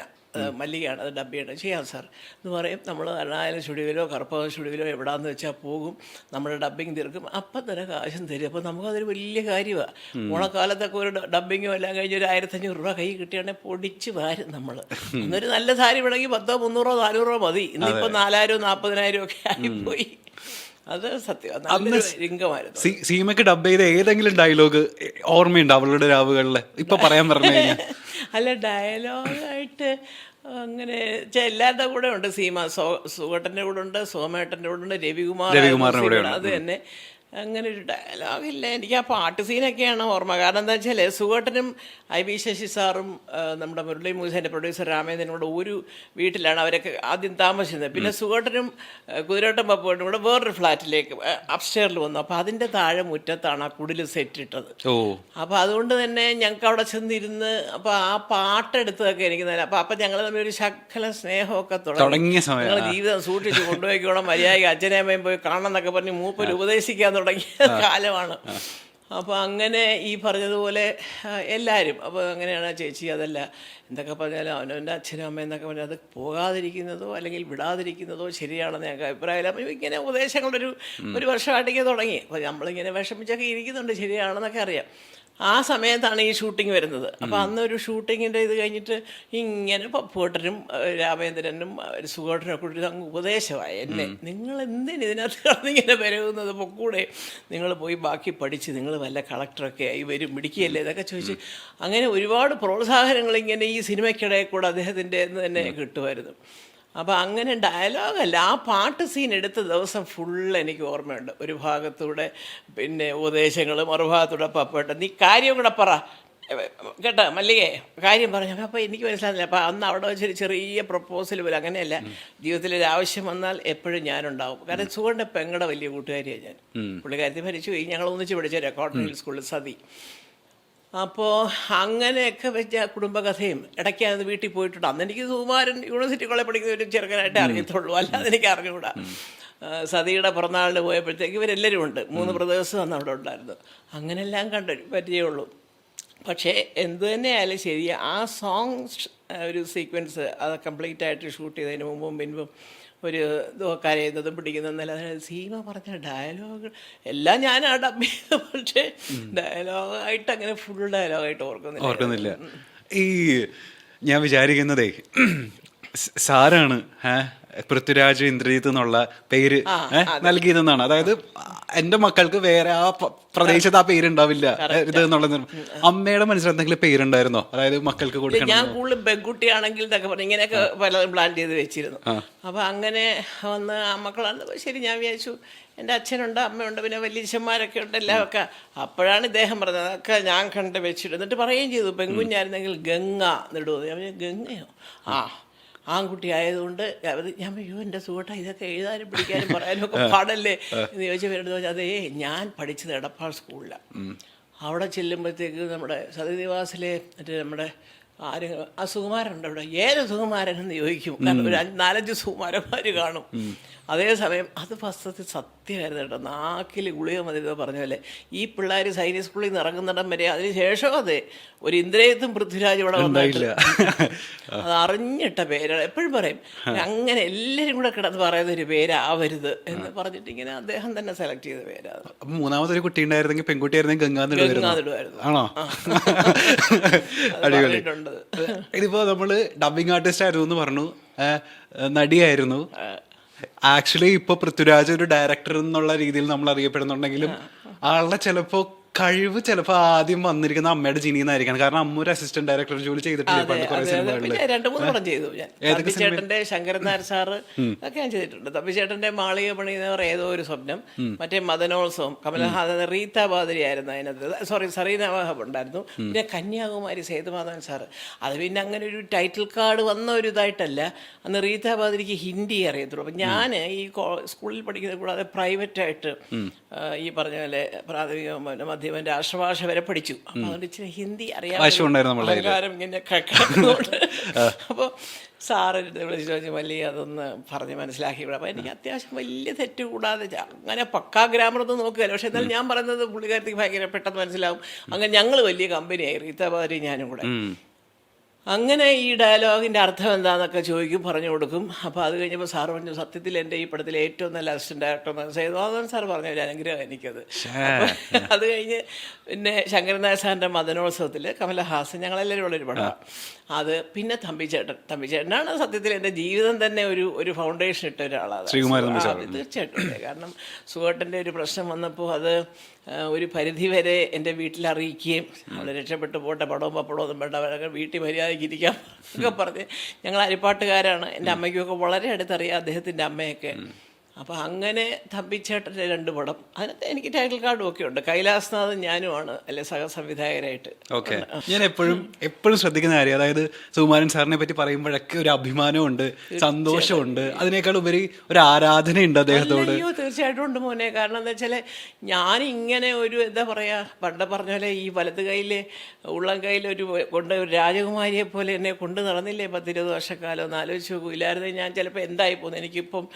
മല്ലികയാണ് അത് ഡബ് ചെയ്യണം, ചെയ്യാം സാർ എന്ന് പറയും. നമ്മൾ എറണാകുളം സ്റ്റുഡിയോയിലോ കറുപ്പാകം സ്റ്റുഡിയോയിലോ എവിടാന്ന് വെച്ചാൽ പോകും, നമ്മുടെ ഡബ്ബിങ് തീർക്കും, അപ്പം തന്നെ കാശും തരും. അപ്പോൾ നമുക്കതൊരു വലിയ കാര്യമാണ്. ഓണക്കാലത്തൊക്കെ ഒരു ഡബ്ബിങ്ങോ എല്ലാം കഴിഞ്ഞ് ഒരു 1500 രൂപ കൈ കിട്ടിയാണെങ്കിൽ പൊടിച്ച് വാരും നമ്മൾ. അന്നൊരു നല്ല സാരി വേണമെങ്കിൽ 100, 300, 400 രൂപ മതി. ഇന്നിപ്പോൾ 4000, 40,000 ഒക്കെ ആയിപ്പോയി. അത് സത്യം, നല്ലൊരു രംഗമായിരുന്നു. സീമയ്ക്ക് ഡബ് ചെയ്ത ഏതെങ്കിലും ഡയലോഗ് ഓർമ്മയുണ്ട് അവളുടെ രാവുകളിൽ ഇപ്പൊ പറയാൻ പറഞ്ഞു? അല്ല, ഡയലോഗായിട്ട് അങ്ങനെ എല്ലാവരുടെ കൂടെ ഉണ്ട്. സീമ സുഗട്ടൻ്റെ കൂടെ ഉണ്ട്, സോമേട്ടൻ്റെ കൂടെ ഉണ്ട്, രവികുമാറിൻ്റെ കൂടെ, അത് തന്നെ. അങ്ങനെ ഒരു ഡയലോഗില്ല. എനിക്ക് ആ പാട്ട് സീനൊക്കെയാണ് ഓർമ്മ. കാരണം എന്താ വെച്ചാൽ സുഗട്ടനും IB ശശി സാറും നമ്മുടെ മുരളി മൂസേൻ്റെ പ്രൊഡ്യൂസർ രാമേന്ദ്രനും കൂടെ ഒരു വീട്ടിലാണ് അവരൊക്കെ ആദ്യം താമസിച്ചത്. പിന്നെ സുഗട്ടനും കുതിരോട്ടം പപ്പുവിനും കൂടെ വേറൊരു ഫ്ലാറ്റിലേക്ക് അപ്സ്റ്റെയറിൽ വന്നു. അപ്പോൾ അതിൻ്റെ താഴെ മുറ്റത്താണ് ആ കുടിൽ സെറ്റ് ഇട്ടത്. അപ്പോൾ അതുകൊണ്ട് തന്നെ ഞങ്ങൾക്ക് അവിടെ ചെന്നിരുന്ന് അപ്പോൾ ആ പാട്ടെടുത്തതൊക്കെ എനിക്ക് തന്നെ. അപ്പം ഞങ്ങൾ തമ്മിൽ ഒരു ശകല സ്നേഹമൊക്കെ തുടങ്ങി. ഞങ്ങൾ ജീവിതം സൂക്ഷിച്ച് കൊണ്ടുപോയിക്കോണം, മര്യാദയ്ക്ക് അച്ഛനെ അമ്മയും പോയി കാണണം എന്നൊക്കെ പറഞ്ഞ് മൂപ്പർ ഉപദേശിക്കാൻ തുടങ്ങിയ കാലമാണ്. അപ്പോൾ അങ്ങനെ ഈ പറഞ്ഞതുപോലെ എല്ലാവരും. അപ്പോൾ അങ്ങനെയാണ് ചേച്ചി, അതല്ല എന്തൊക്കെ പറഞ്ഞാലും അവനവൻ്റെ അച്ഛനും അമ്മ എന്നൊക്കെ പറഞ്ഞാൽ അത് പോകാതിരിക്കുന്നതോ അല്ലെങ്കിൽ വിടാതിരിക്കുന്നതോ ശരിയാണെന്ന് ഞങ്ങൾക്ക് അഭിപ്രായമില്ല. അപ്പോൾ ഇങ്ങനെ ഉപദേശങ്ങളൊരു വർഷമായിട്ടേക്ക് തുടങ്ങി. അപ്പോൾ നമ്മളിങ്ങനെ വിഷമിച്ചൊക്കെ ഇരിക്കുന്നുണ്ട്, ശരിയാണെന്നൊക്കെ അറിയാം. ആ സമയത്താണ് ഈ ഷൂട്ടിംഗ് വരുന്നത്. അപ്പോൾ അന്നൊരു ഷൂട്ടിങ്ങിൻ്റെ ഇത് കഴിഞ്ഞിട്ട് ഇങ്ങനെ പപ്പുവേട്ടനും രാമേന്ദ്രനും സുഗേട്ടനും ഒക്കെ അങ്ങ് ഉപദേശമായി എന്നെ, നിങ്ങൾ എന്തിന് ഇതിനകത്ത് കിടന്നിങ്ങനെ വരുന്നത്, പൊക്കൂടെ നിങ്ങൾ പോയി ബാക്കി പഠിച്ച് നിങ്ങൾ വല്ല കളക്ടറൊക്കെ ആയി വരും, മിടിക്കുകയല്ലേ എന്നൊക്കെ ചോദിച്ച് അങ്ങനെ ഒരുപാട് പ്രോത്സാഹനങ്ങൾ ഇങ്ങനെ ഈ സിനിമയ്ക്കിടയിൽ കൂടെ അദ്ദേഹത്തിൻ്റെ തന്നെ കിട്ടുമായിരുന്നു. അപ്പോൾ അങ്ങനെ ഡയലോഗല്ല, ആ പാട്ട് സീൻ എടുത്ത ദിവസം ഫുള്ള് എനിക്ക് ഓർമ്മയുണ്ട്. ഒരു ഭാഗത്തൂടെ പിന്നെ ഉപദേശങ്ങൾ, മറുഭാഗത്തൂടെ പപ്പേട്ട നീ കാര്യം കൂടെ പറ കേട്ടോ മല്ലികേ, കാര്യം പറഞ്ഞു. അപ്പോൾ എനിക്ക് മനസ്സിലാകുന്നില്ല. അപ്പോൾ അന്ന് അവിടെ വെച്ചൊരു ചെറിയ പ്രപ്പോസൽ പോലെ, അങ്ങനെയല്ല, ജീവിതത്തിലൊരു ആവശ്യം വന്നാൽ എപ്പോഴും ഞാനുണ്ടാവും. കാരണം സുഗന്റെ പെങ്ങളുടെ വലിയ കൂട്ടുകാരിയാണ് ഞാൻ. പുള്ളിക്കാരത്തി മരിച്ചു പോയി, ഞങ്ങൾ ഒന്നിച്ച് പഠിച്ച കോട്ടൺ ഹിൽ സ്കൂളിൽ സതി. അപ്പോൾ അങ്ങനെയൊക്കെ വെച്ച കുടുംബകഥയും ഇടയ്ക്ക് വീട്ടിൽ പോയിട്ടുണ്ട്. അന്ന് എനിക്ക് സുകുമാരൻ യൂണിവേഴ്സിറ്റി കോളേജ് പഠിക്കുന്ന ഒരു ചെറുക്കനായിട്ട് അറിയത്തുള്ളൂ, അല്ലാതെ എനിക്ക് അറിഞ്ഞുകൂടാ. സതിയുടെ പിറന്നാളിന് പോയപ്പോഴത്തേക്ക് ഇവരെല്ലാവരും ഉണ്ട്, 3 ബ്രദേഴ്സ് അന്ന് അവിടെ ഉണ്ടായിരുന്നു. അങ്ങനെല്ലാം കണ്ടു പരിചയമുള്ളൂ. പക്ഷേ എന്തു തന്നെയായാലും ശരി, ആ സോങ് ഒരു സീക്വൻസ് അത് കംപ്ലീറ്റ് ആയിട്ട് ഷൂട്ട് ചെയ്തതിന് മുമ്പും പിൻപും ഒരു കരയുന്നതും പിടിക്കുന്നതും അതായത് സീമ പറഞ്ഞ ഡയലോഗ് എല്ലാം ഞാൻ ഡബ് ചെയ്ത, പക്ഷേ ഡയലോഗായിട്ട് അങ്ങനെ ഫുൾ ഡയലോഗായിട്ട് ഓർക്കുന്നില്ല. ഈ ഞാൻ വിചാരിക്കുന്നതേ സാറാണ് പൃഥ്വിരാജ് ഇന്ദ്രജിത്ത് എന്നുള്ള പേര് നൽകിയതെന്നാണ്. അതായത് എന്റെ മക്കൾക്ക് വേറെ ആ പ്രദേശത്ത് ആ പേരുണ്ടാവില്ല ഇത് എന്നുള്ളത്. അമ്മയുടെ മനസ്സിൽ എന്തെങ്കിലും പേരുണ്ടായിരുന്നോ, അതായത് മക്കൾക്ക് കൊടുക്കണം? ഞാൻ കൂടുതലും പെൺകുട്ടിയാണെങ്കിൽ എന്നൊക്കെ പറഞ്ഞു ഇങ്ങനെയൊക്കെ പലതും പ്ലാൻ ചെയ്ത് വെച്ചിരുന്നു. അപ്പൊ അങ്ങനെ വന്ന് ആ മക്കളാണ് ശരി. ഞാൻ വിചാരിച്ചു എൻ്റെ അച്ഛനുണ്ട്, അമ്മയുണ്ട്, പിന്നെ വല്യച്ഛന്മാരൊക്കെ ഉണ്ട്, എല്ലാമൊക്കെ. അപ്പോഴാണ് ഇദ്ദേഹം പറഞ്ഞത് അതൊക്കെ ഞാൻ കണ്ട് വെച്ചിട്ട് എന്നിട്ട് പറയുകയും ചെയ്തു പെൺകുഞ്ഞായിരുന്നെങ്കിൽ ഗംഗ നെടുവത്. ഞാൻ ഗംഗയോ ആൺകുട്ടി ആയതുകൊണ്ട് ഞാൻ അയ്യോ എൻ്റെ സുഖട്ട ഇതൊക്കെ എഴുതാനും പിടിക്കാനും പറയാനും ഒക്കെ പാടല്ലേ എന്ന് ചോദിച്ച പേരെടുത്ത് ചോദിച്ചാൽ അതേ ഞാൻ പഠിച്ചത് എടപ്പാൾ സ്കൂളിലാണ്. അവിടെ ചെല്ലുമ്പോഴത്തേക്ക് നമ്മുടെ സത്യനിവാസിലെ മറ്റേ നമ്മുടെ സുകുമാരനുണ്ട് അവിടെ. ഏത് സുകുമാരൻ എന്ന് ചോദിക്കും, കാരണം ഒരു 4-5 സുകുമാരന്മാർ കാണും. അതേസമയം അത് ഫസ്റ്റത്തെ സത്യമായിരുന്നു കേട്ടോ. നാക്കിൽ ഗുളിക മതി പറഞ്ഞ പോലെ ഈ പിള്ളേർ സൈനിക സ്കൂളിൽ നിന്ന് ഇറങ്ങുന്നിടം വരെ അതിന് ശേഷം അതെ ഒരു ഇന്ദ്രജിത്തും പൃഥ്വിരാജ് ഇവിടെ വന്നിട്ടില്ല. അത് അറിഞ്ഞിട്ട പേരാണ്. എപ്പോഴും പറയും അങ്ങനെ എല്ലാവരും കൂടെ കിടന്ന് പറയുന്ന ഒരു പേരാവരുത് എന്ന് പറഞ്ഞിട്ട് ഇങ്ങനെ അദ്ദേഹം തന്നെ സെലക്ട് ചെയ്ത പേരാണ്. മൂന്നാമതൊരു കുട്ടി ഉണ്ടായിരുന്നെങ്കിൽ പെൺകുട്ടിയായിരുന്നെങ്കിൽ ഗംഗാന്നിടുമായിരുന്നു. ആണോ? അടിപൊളി. ഇതിപ്പോ നമ്മള് ഡബിങ് ആർട്ടിസ്റ്റ് ആയിരുന്നു എന്ന് പറഞ്ഞു, നടിയായിരുന്നു. ആക്ച്വലി ഇപ്പൊ പൃഥ്വിരാജ് ഒരു ഡയറക്ടർ എന്നുള്ള രീതിയിൽ നമ്മൾ അറിയപ്പെടുന്നുണ്ടെങ്കിലും ആളുടെ ചിലപ്പോ കഴിവ് ചിലപ്പോ ആദ്യം വന്നിരിക്കുന്ന അമ്മയുടെ ജിനിന്നായിരിക്കണം. കാരണം അമ്മ ഒരു അസിസ്റ്റന്റ് ഡയറക്ടർ ജോലി ചെയ്തിട്ടില്ലേ പണ്ട് കുറെ സിനിമകളിൽ? 2-3 പടം ചെയ്തു ഞാൻ. തമ്പിച്ചേട്ടന്റെ ശങ്കരൻ നായർ സാറ് ഒക്കെ ഞാൻ ചെയ്തിട്ടുണ്ട്. തമ്പിച്ചേട്ടന്റെ മാളിക പണിയുന്നവർ ഏതോ ഒരു സ്വപ്നം, മറ്റേ മദനോത്സവം, കമലഹാസൻ, റീത്ത ബാദരി ആയിരുന്നു അതിനകത്ത്, സോറി സറീന വഹാബ് ഉണ്ടായിരുന്നു, പിന്നെ കന്യാകുമാരി സേതുമാധവൻ സാറ്. അത് പിന്നെ അങ്ങനെ ഒരു ടൈറ്റിൽ കാർഡ് വന്ന ഒരു ഇതായിട്ടല്ല. അന്ന് റീത്ത ബാദരിക്ക് ഹിന്ദി അറിയത്തുള്ളൂ. അപ്പം ഞാൻ ഈ സ്കൂളിൽ പഠിക്കുന്നത് കൂടാതെ പ്രൈവറ്റായിട്ട് ഈ പറഞ്ഞ പോലെ പ്രാഥമിക മധ്യമ രാഷ്ട്രഭാഷ വരെ പഠിച്ചു. അപ്പൊ അതുകൊണ്ട് ഇച്ചിരി ഹിന്ദി അറിയാം ഇങ്ങനെ കിടക്കുന്നതുകൊണ്ട്. അപ്പോൾ സാറിൻ്റെ വിളിച്ച് ചോദിച്ചു വലിയ അതൊന്ന് പറഞ്ഞ് മനസ്സിലാക്കി വിടാം. അപ്പം എനിക്ക് അത്യാവശ്യം വലിയ തെറ്റ് കൂടാതെ അങ്ങനെ പക്കാ ഗ്രാമറൊന്നും നോക്കുകയല്ല. പക്ഷെ എന്നാലും ഞാൻ പറയുന്നത് പുള്ളിക്കാരത്തേക്ക് ഭയങ്കര പെട്ടെന്ന് മനസ്സിലാവും. അങ്ങനെ ഞങ്ങൾ വലിയ കമ്പനിയായി റീത്താബാരി ഞാനും കൂടെ. അങ്ങനെ ഈ ഡയലോഗിൻ്റെ അർത്ഥം എന്താണെന്നൊക്കെ ചോദിക്കും, പറഞ്ഞു കൊടുക്കും. അപ്പോൾ അത് കഴിഞ്ഞപ്പോൾ സാറ് പറഞ്ഞു സത്യത്തിൽ എൻ്റെ ഈ പടത്തിലെ ഏറ്റവും നല്ല അസിസ്റ്റന്റ് ഡയറക്ടർ സേതുമാധവൻ സാർ പറഞ്ഞ ഒരു അനുഗ്രഹം എനിക്കത്. അത് കഴിഞ്ഞ് പിന്നെ ശങ്കരൻ നായർ സാറിൻ്റെ മദനോത്സവത്തിൽ കമലഹാസൻ ഞങ്ങളെല്ലാവരും ഉള്ളൊരു പടമാണ് അത്. പിന്നെ തമ്പിച്ചേട്ടനാണ് സത്യത്തിൽ എൻ്റെ ജീവിതം തന്നെ ഒരു ഫൗണ്ടേഷൻ ഇട്ട ഒരാളാണ്. തീർച്ചയായിട്ടും. കാരണം സുഖേട്ടൻ്റെ ഒരു പ്രശ്നം വന്നപ്പോൾ അത് ഒരു പരിധിവരെ എൻ്റെ വീട്ടിൽ അറിയിക്കുകയും അവൾ രക്ഷപ്പെട്ടു പോട്ടെ പടവും പപ്പടവും ഒന്നും വേണ്ട അവരൊക്കെ വീട്ടിൽ മര്യാദയ്ക്ക് ഇരിക്കാം ഒക്കെ പറഞ്ഞ് ഞങ്ങൾ അരിപ്പാട്ടുകാരാണ്. എൻ്റെ അമ്മയ്ക്കൊക്കെ വളരെ അടുത്തറിയാം അദ്ദേഹത്തിൻ്റെ അമ്മയൊക്കെ. അപ്പോൾ അങ്ങനെ തമ്പിച്ചേട്ടൻ്റെ 2 പടം അതിനകത്ത് എനിക്ക് ടൈറ്റിൽ കാർഡും ഒക്കെ ഉണ്ട്. കൈലാസ്നാഥും ഞാനുമാണ് അല്ലെ സഹസംവിധായകരായിട്ട്. ഓക്കെ. ഞാൻ എപ്പോഴും ശ്രദ്ധിക്കുന്ന കാര്യം, അതായത് സുകുമാരൻ സാറിനെ പറ്റി പറയുമ്പോഴൊക്കെ ഒരു അഭിമാനമുണ്ട്, സന്തോഷമുണ്ട്, അതിനേക്കാൾ ഉപരി ഒരു ആരാധനയുണ്ട് അദ്ദേഹത്തോട്. അയ്യോ തീർച്ചയായിട്ടും ഉണ്ട് മോനെ. കാരണം എന്താ വെച്ചാൽ ഞാനിങ്ങനെ ഒരു എന്താ പറയുക, പണ്ട് പറഞ്ഞ പോലെ ഈ വലത് കയ്യിൽ ഉള്ളം കയ്യിൽ ഒരു രാജകുമാരിയെ പോലെ എന്നെ കൊണ്ട് നടന്നില്ലേ 10-20 വർഷക്കാലം ഒന്ന് ആലോചിച്ച് നോക്കൂ. ഇല്ലായിരുന്നെങ്കിൽ ഞാൻ ചിലപ്പോൾ എന്തായി പോകുന്നു. എനിക്കിപ്പം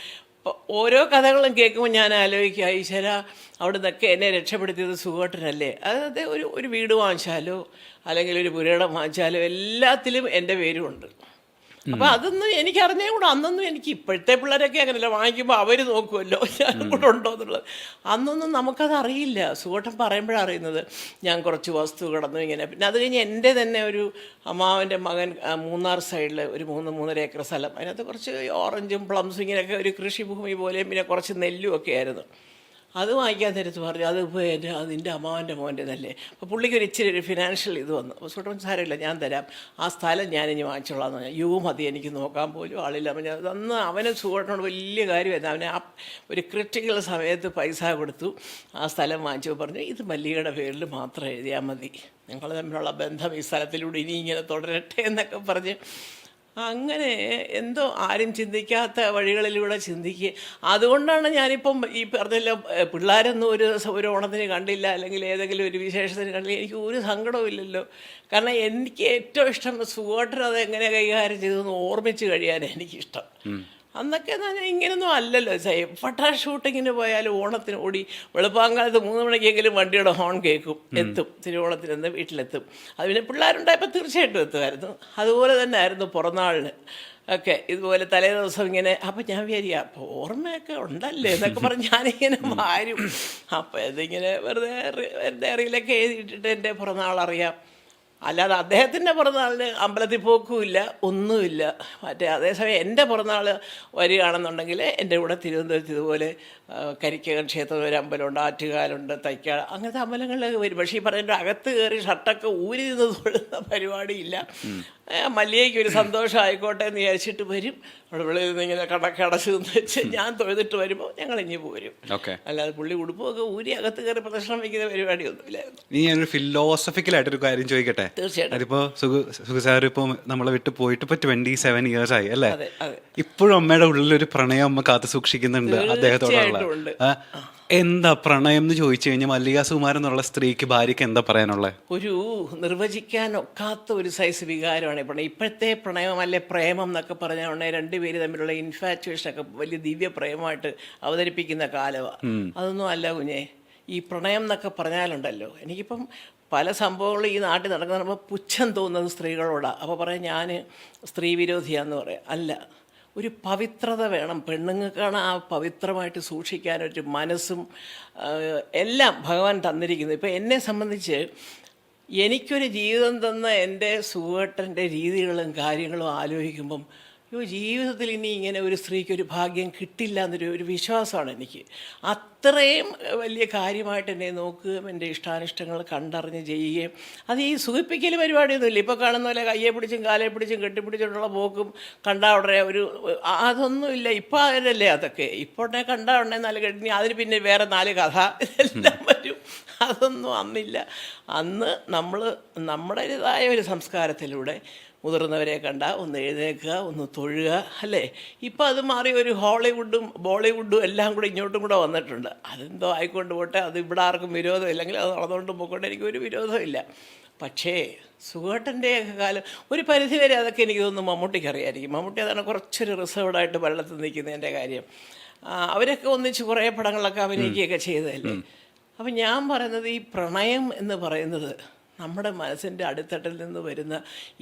ഓരോ കഥകളും കേൾക്കുമ്പോൾ ഞാൻ ആലോചിക്കുക ഈശ്വര അവിടെ നിന്നൊക്കെ എന്നെ രക്ഷപ്പെടുത്തിയത് സുഖേട്ടനല്ലേ. അതായത് ഒരു വീട് വാങ്ങിച്ചാലോ അല്ലെങ്കിൽ ഒരു പുരയിടം വാങ്ങിച്ചാലോ എല്ലാത്തിലും എൻ്റെ പേരുമുണ്ട്. അപ്പം അതൊന്നും എനിക്കറിഞ്ഞേ കൂടെ. അന്നൊന്നും എനിക്ക് ഇപ്പോഴത്തെ പിള്ളേരൊക്കെ അങ്ങനെയല്ല, വാങ്ങിക്കുമ്പോൾ അവർ നോക്കുമല്ലോ ഞാനും കൂടെ ഉണ്ടോ എന്നുള്ളത്. അന്നൊന്നും നമുക്കത് അറിയില്ല. സുഖേട്ടൻ പറയുമ്പോഴാണ് അറിയുന്നത് ഞാൻ കുറച്ച് വസ്തു കിടന്നു ഇങ്ങനെ. പിന്നെ അത് കഴിഞ്ഞ് എൻ്റെ തന്നെ ഒരു അമ്മാവൻ്റെ മകൻ മൂന്നാർ സൈഡിൽ ഒരു 3-3.5 ഏക്കർ സ്ഥലം, അതിനകത്ത് കുറച്ച് ഓറഞ്ചും പ്ലംസും ഇങ്ങനെയൊക്കെ ഒരു കൃഷിഭൂമി പോലെയും പിന്നെ കുറച്ച് നെല്ലും ഒക്കെ ആയിരുന്നു. അത് വാങ്ങിക്കാൻ നേരത്ത് പറഞ്ഞു അതിപ്പോൾ അതിൻ്റെ അമ്മാവൻ്റെ മോൻ്റെതല്ലേ. അപ്പോൾ പുള്ളിക്ക് ഒരു ഇച്ചിരി ഒരു ഫിനാൻഷ്യൽ ഇത് വന്നു. അപ്പോൾ സുട്ടൻ സാരമില്ല ഞാൻ തരാം, ആ സ്ഥലം ഞാനിനി വാങ്ങിച്ചോളാം എന്ന് പറഞ്ഞു. മതി എനിക്ക് നോക്കാൻ പോലും ആളില്ല. അപ്പം ഞാൻ അന്ന് അവന് സുഖേട്ടനോട് വലിയ കാര്യമായിരുന്നു. അവന് ആ ഒരു ക്രിട്ടിക്കൽ സമയത്ത് പൈസ കൊടുത്തു, ആ സ്ഥലം വാങ്ങിച്ചു. പറഞ്ഞു ഇത് മല്ലികയുടെ പേരിൽ മാത്രം എഴുതിയാൽ മതി, ഞങ്ങൾ തമ്മിലുള്ള ബന്ധം ഈ സ്ഥലത്തിലൂടെ ഇനി ഇങ്ങനെ തുടരട്ടെ എന്നൊക്കെ പറഞ്ഞ് അങ്ങനെ എന്തോ ആരും ചിന്തിക്കാത്ത വഴികളിലൂടെ ചിന്തിക്കുക. അതുകൊണ്ടാണ് ഞാനിപ്പം ഈ പറഞ്ഞല്ലോ പിള്ളേരൊന്നും ഒരു ഓണത്തിന് കണ്ടില്ല അല്ലെങ്കിൽ ഏതെങ്കിലും ഒരു വിശേഷത്തിന് കണ്ടില്ല, എനിക്ക് ഒരു സങ്കടവും ഇല്ലല്ലോ. കാരണം എനിക്ക് ഏറ്റവും ഇഷ്ടം സുഖേട്ടൻ അത് എങ്ങനെ കൈകാര്യം ചെയ്തെന്ന് ഓർമ്മിച്ച് കഴിയാൻ എനിക്കിഷ്ടം. അന്നൊക്കെ എന്ന് പറഞ്ഞാൽ ഇങ്ങനൊന്നും അല്ലല്ലോ. എവിടെ ഷൂട്ടിങ്ങിന് പോയാലും ഓണത്തിന് ഓടി വെളുപ്പാങ്കാലത്ത് 3 മണിക്കെങ്കിലും വണ്ടിയുടെ ഹോൺ കേൾക്കും, എത്തും, തിരുവോണത്തിന് നിന്ന് വീട്ടിലെത്തും. അത് പിന്നെ പിള്ളേരുണ്ടായപ്പോൾ തീർച്ചയായിട്ടും എത്തുമായിരുന്നു. അതുപോലെ തന്നെ ആയിരുന്നു പിറന്നാളിന് ഒക്കെ ഇതുപോലെ തലേ ദിവസം ഇങ്ങനെ. അപ്പം ഞാൻ വിചാരിക്കുക അപ്പോൾ ഓർമ്മയൊക്കെ ഉണ്ടല്ലേ എന്നൊക്കെ പറഞ്ഞ് ഞാനിങ്ങനെ വാരും. അപ്പോൾ ഇതിങ്ങനെ വെറുതെ അറിയിലൊക്കെ എഴുതിയിട്ടിട്ട് എൻ്റെ പിറന്നാളറിയാം. അല്ലാതെ അദ്ദേഹത്തിൻ്റെ പിറന്നാളിന് അമ്പലത്തിൽ പോക്കുമില്ല, ഒന്നുമില്ല. അതേസമയം എൻ്റെ പിറന്നാൾ വരികയാണെന്നുണ്ടെങ്കിൽ എൻ്റെ കൂടെ തിരുവനന്തപുരത്ത് ഇതുപോലെ കരിക്കകം ക്ഷേത്രം ഒരു അമ്പലമുണ്ട്, ആറ്റുകാലുണ്ട്, തൈക്കാട്, അങ്ങനത്തെ അമ്പലങ്ങളിലൊക്കെ വരും. പക്ഷേ ഈ പറഞ്ഞ അകത്ത് കയറി ഷർട്ടൊക്കെ ഊരി നിന്ന് തൊഴുന്ന പരിപാടിയില്ല. മല്ലികയ്ക്ക് ഒരു സന്തോഷം ആയിക്കോട്ടെ എന്ന് വിചാരിച്ചിട്ട് വരും. അവിടെ വെളിയിൽ നിന്ന് ഇങ്ങനെ കടച്ച് നിന്ന് വെച്ച് ഞാൻ തൊഴുതിട്ട് വരുമ്പോൾ ഞങ്ങൾ ഇനി പോരും. അല്ലാതെ പുള്ളി ഉടുപ്പൊക്കെ ഊരി അകത്ത് കയറി പ്രദർശനം വയ്ക്കുന്ന പരിപാടിയൊന്നുമില്ലായിരുന്നു. നീ ഞാനൊരു ഫിലോസഫിക്കലായിട്ടൊരു കാര്യം ചോദിക്കട്ടെ. തീർച്ചയായിട്ടും. അതിപ്പോ സുഖു സാർ ഇപ്പോൾ നമ്മളെ വിട്ട് പോയിട്ട് ഇപ്പോൾ 27 years ആയി അല്ലേ? അതെ അതെ. ഇപ്പോഴും അമ്മയുടെ ഉള്ളിലൊരു പ്രണയം അമ്മ കാത്തു സൂക്ഷിക്കുന്നുണ്ട് അദ്ദേഹത്തോടുള്ള. എന്താ പ്രണയം എന്ന് ചോദിച്ചു കഴിഞ്ഞാൽ മല്ലിക സുകുമാരൻ എന്നുള്ള സ്ത്രീക്ക്, ഭാര്യയ്ക്ക് എന്താ പറയാനുള്ളത്? ഒരു നിർവചിക്കാൻ ഒക്കാത്ത ഒരു സൈസ് വികാരമാണ് പ്രണയം. ഇപ്പോഴത്തെ പ്രണയം അല്ലെ പ്രേമം എന്നൊക്കെ പറഞ്ഞാൽ രണ്ടുപേര് തമ്മിലുള്ള ഇൻഫാച്വേഷനൊക്കെ വലിയ ദിവ്യ പ്രേമമായിട്ട് അവതരിപ്പിക്കുന്ന കാലമാണ്. അതൊന്നും അല്ല കുഞ്ഞേ. ഈ പ്രണയം എന്നൊക്കെ പറഞ്ഞാലുണ്ടല്ലോ, എനിക്കിപ്പം പല സംഭവങ്ങളും ഈ നാട്ടിൽ നടക്കുന്ന പുച്ഛം തോന്നുന്നത് സ്ത്രീകളോടാണ്. അപ്പോൾ പറയാം ഞാൻ സ്ത്രീ വിരോധിയാന്ന് പറയാം. അല്ല, ഒരു പവിത്രത വേണം പെണ്ണുങ്ങൾക്കാണ്. ആ പവിത്രമായിട്ട് സൂക്ഷിക്കാനൊരു മനസ്സും എല്ലാം ഭഗവാൻ തന്നിരിക്കുന്നത്. ഇപ്പോൾ എന്നെ സംബന്ധിച്ച് എനിക്കൊരു ജീവിതം തന്ന എൻ്റെ സുഖേട്ടൻ്റെ രീതികളും കാര്യങ്ങളും ആലോചിക്കുമ്പം ജീവിതത്തിൽ ഇനി ഇങ്ങനെ ഒരു സ്ത്രീക്കൊരു ഭാഗ്യം കിട്ടില്ല എന്നൊരു വിശ്വാസമാണ് എനിക്ക്. അത്രയും വലിയ കാര്യമായിട്ട് എന്നെ നോക്കുകയും എൻ്റെ ഇഷ്ടാനിഷ്ടങ്ങൾ കണ്ടറിഞ്ഞ് ചെയ്യുകയും, അത് ഈ സുഖിപ്പിക്കൽ പരിപാടിയൊന്നുമില്ല. ഇപ്പോൾ കാണുന്ന പോലെ കയ്യെ പിടിച്ചും കാലെ പിടിച്ചും കെട്ടിപ്പിടിച്ചിട്ടുള്ള പോക്കും കണ്ടാൽ ഉടനെ അതൊന്നുമില്ല. ഇപ്പോൾ അതിനല്ലേ അതൊക്കെ. ഇപ്പോൾ ഉടനെ കണ്ടാൽ ഉടനെ 4 കെട്ടി, അതിന് പിന്നെ വേറെ 4 കഥ ഇതെല്ലാം വരും. അതൊന്നും അന്നില്ല. അന്ന് നമ്മൾ നമ്മുടേതായ ഒരു സംസ്കാരത്തിലൂടെ മുതിർന്നവരെ കണ്ട ഒന്ന് എഴുന്നേൽക്കുക, ഒന്ന് തൊഴുക, അല്ലേ? ഇപ്പം അത് മാറി ഒരു ഹോളിവുഡും ബോളിവുഡും എല്ലാം കൂടെ ഇങ്ങോട്ടും കൂടെ വന്നിട്ടുണ്ട്. അതെന്തോ ആയിക്കൊണ്ട് പോട്ടെ, അത് ഇവിടെ ആർക്കും വിരോധമില്ലെങ്കിൽ അത് നടന്നുകൊണ്ട് പോയിക്കൊണ്ട് എനിക്കൊരു വിരോധമില്ല. പക്ഷേ സുഖേട്ടൻ്റെയൊക്കെ കാലം ഒരു പരിധിവരെ അതൊക്കെ എനിക്ക് തോന്നുന്നു മമ്മൂട്ടിക്ക് അറിയാമായിരിക്കും. മമ്മൂട്ടി അതാണ് കുറച്ചൊരു റിസർവ്ഡായിട്ട് വെള്ളത്തിൽ നിൽക്കുന്നതിൻ്റെ കാര്യം. അവരൊക്കെ ഒന്നിച്ച് കുറേ പടങ്ങളൊക്കെ അഭിനയിക്കുകയൊക്കെ ചെയ്തതല്ലേ. അപ്പം ഞാൻ പറയുന്നത് ഈ പ്രണയം എന്ന് പറയുന്നത് നമ്മുടെ മനസ്സിൻ്റെ അടിത്തട്ടിൽ നിന്ന് വരുന്ന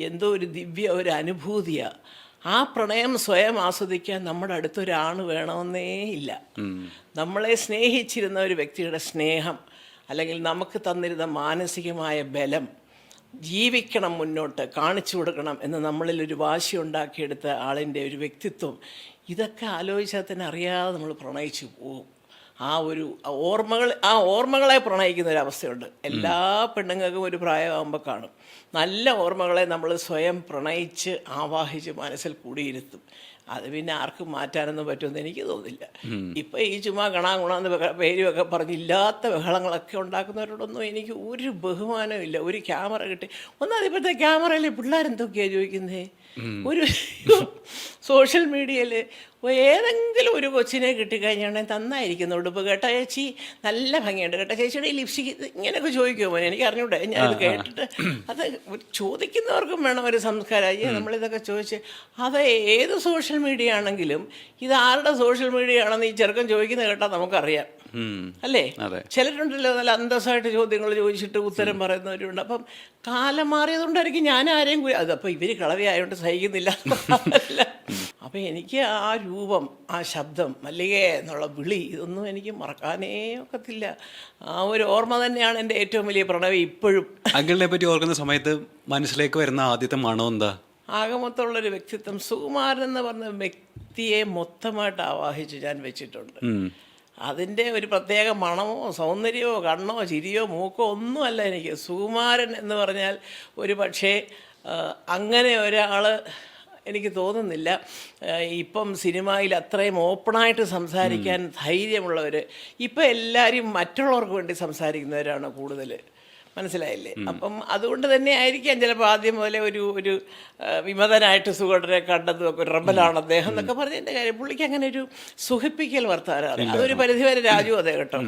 എന്തോ ഒരു ദിവ്യ ഒരു അനുഭൂതിയാണ്. ആ പ്രണയം സ്വയം ആസ്വദിക്കാൻ നമ്മുടെ അടുത്തൊരാണ് വേണമെന്നേ ഇല്ല. നമ്മളെ സ്നേഹിച്ചിരുന്ന ഒരു വ്യക്തിയുടെ സ്നേഹം, അല്ലെങ്കിൽ നമുക്ക് തന്നിരുന്ന മാനസികമായ ബലം, ജീവിക്കണം, മുന്നോട്ട് കാണിച്ചു കൊടുക്കണം എന്ന് നമ്മളിൽ ഒരു വാശി ഉണ്ടാക്കിയെടുത്ത ആളിൻ്റെ ഒരു വ്യക്തിത്വം, ഇതൊക്കെ ആലോചിച്ചാൽ തന്നെ അറിയാതെ നമ്മൾ പ്രണയിച്ചു പോകും. ആ ഒരു ഓർമ്മകളെ പ്രണയിക്കുന്ന ഒരവസ്ഥയുണ്ട്. എല്ലാ പെണ്ണുങ്ങൾക്കും ഒരു പ്രായമാകുമ്പോൾ കാണും. നല്ല ഓർമ്മകളെ നമ്മൾ സ്വയം പ്രണയിച്ച് ആവാഹിച്ച് മനസ്സിൽ കൂടിയിരുത്തും. അത് പിന്നെ ആർക്കും മാറ്റാനൊന്നും പറ്റുമെന്ന് എനിക്ക് തോന്നുന്നില്ല. ഇപ്പം ഈ ചുമ്മാ ഗുണാന്ന് പേരുമൊക്കെ പറഞ്ഞില്ലാത്ത ബഹളങ്ങളൊക്കെ ഉണ്ടാക്കുന്നവരോടൊന്നും എനിക്ക് ഒരു ബഹുമാനവും ഇല്ല. ഒരു ക്യാമറ കിട്ടി ഒന്നാതിപ്പോഴത്തെ ക്യാമറയിൽ പിള്ളേരെന്തൊക്കെയാണ് ചോദിക്കുന്നത്. ഒരു സോഷ്യൽ മീഡിയയിൽ ഏതെങ്കിലും ഒരു കൊച്ചിനെ കിട്ടിക്കഴിഞ്ഞാണെങ്കിൽ നന്നായിരിക്കുന്നു ഉടുപ്പ്, കേട്ടോ ചേച്ചി നല്ല ഭംഗിയുണ്ട്, കേട്ടോ ചേച്ചിയുടെ ഈ ലിപ്സ്റ്റിക്, ഇങ്ങനെയൊക്കെ ചോദിക്കുമോ മോനെ? എനിക്ക് അറിഞ്ഞൂടെ. ഞാനത് കേട്ടിട്ട് അത് ചോദിക്കുന്നവർക്കും വേണം ഒരു സംസ്കാരം. അയ്യേ നമ്മളിതൊക്കെ ചോദിച്ച്, അത് ഏത് സോഷ്യൽ മീഡിയ ആണെങ്കിലും ഇത് ആരുടെ സോഷ്യൽ മീഡിയ ആണെന്ന് ഈ ചെറുക്കൻ ചോദിക്കുന്നത് കേട്ടാൽ നമുക്കറിയാം, അല്ലേ? ചിലരുണ്ടല്ലോ നല്ല അന്തസ്സായിട്ട് ചോദ്യങ്ങൾ ചോദിച്ചിട്ട് ഉത്തരം പറയുന്നവരുണ്ട്. അപ്പം കാലം മാറിയതുകൊണ്ടായിരിക്കും ഞാൻ ആരെയും അതപ്പോൾ ഇവർ കളവിയായതുകൊണ്ട് സഹിക്കുന്നില്ല. അപ്പം എനിക്ക് ആ രൂപം, ആ ശബ്ദം, മല്ലികേ എന്നുള്ള വിളി, ഇതൊന്നും എനിക്ക് മറക്കാനേ ഒക്കത്തില്ല. ആ ഒരു ഓർമ്മ തന്നെയാണ് എൻ്റെ ഏറ്റവും വലിയ പ്രണയം ഇപ്പോഴും. അങ്കിളിനെ പറ്റി ഓർക്കുന്ന സമയത്ത് മനസ്സിലേക്ക് വരുന്ന ആദ്യത്തെ മണം എന്താ? ആകമൊത്തമുള്ളൊരു വ്യക്തിത്വം. സുകുമാരൻ എന്ന് പറഞ്ഞ വ്യക്തിയെ മൊത്തമായിട്ട് ആവാഹിച്ച് ഞാൻ വെച്ചിട്ടുണ്ട്. അതിൻ്റെ ഒരു പ്രത്യേക മണമോ സൗന്ദര്യമോ കണ്ണോ ചിരിയോ മൂക്കോ ഒന്നുമല്ല എനിക്ക്. സുകുമാരൻ എന്ന് പറഞ്ഞാൽ ഒരു പക്ഷേ അങ്ങനെ ഒരാൾ എനിക്ക് തോന്നുന്നില്ല. ഇപ്പം സിനിമയിൽ അത്രയും ഓപ്പണായിട്ട് സംസാരിക്കാൻ ധൈര്യമുള്ളവർ ഇപ്പം എല്ലാവരും മറ്റുള്ളവർക്ക് വേണ്ടി സംസാരിക്കുന്നവരാണ് കൂടുതൽ. മനസ്സിലായില്ലേ? അപ്പം അതുകൊണ്ട് തന്നെ ആയിരിക്കാം ചിലപ്പോൾ ആദ്യം മുതലേ ഒരു വിമതനായിട്ട് സുഗതനെ കണ്ടതും ഒക്കെ ഒരു റബ്ബലാണ് അദ്ദേഹം എന്നൊക്കെ പറഞ്ഞ് എൻ്റെ കാര്യം പുള്ളിക്ക് അങ്ങനെ ഒരു സുഖിപ്പിക്കൽ വർത്താനാണ്. അതൊരു പരിധിവരെ രാജു അതെ കേട്ടോ.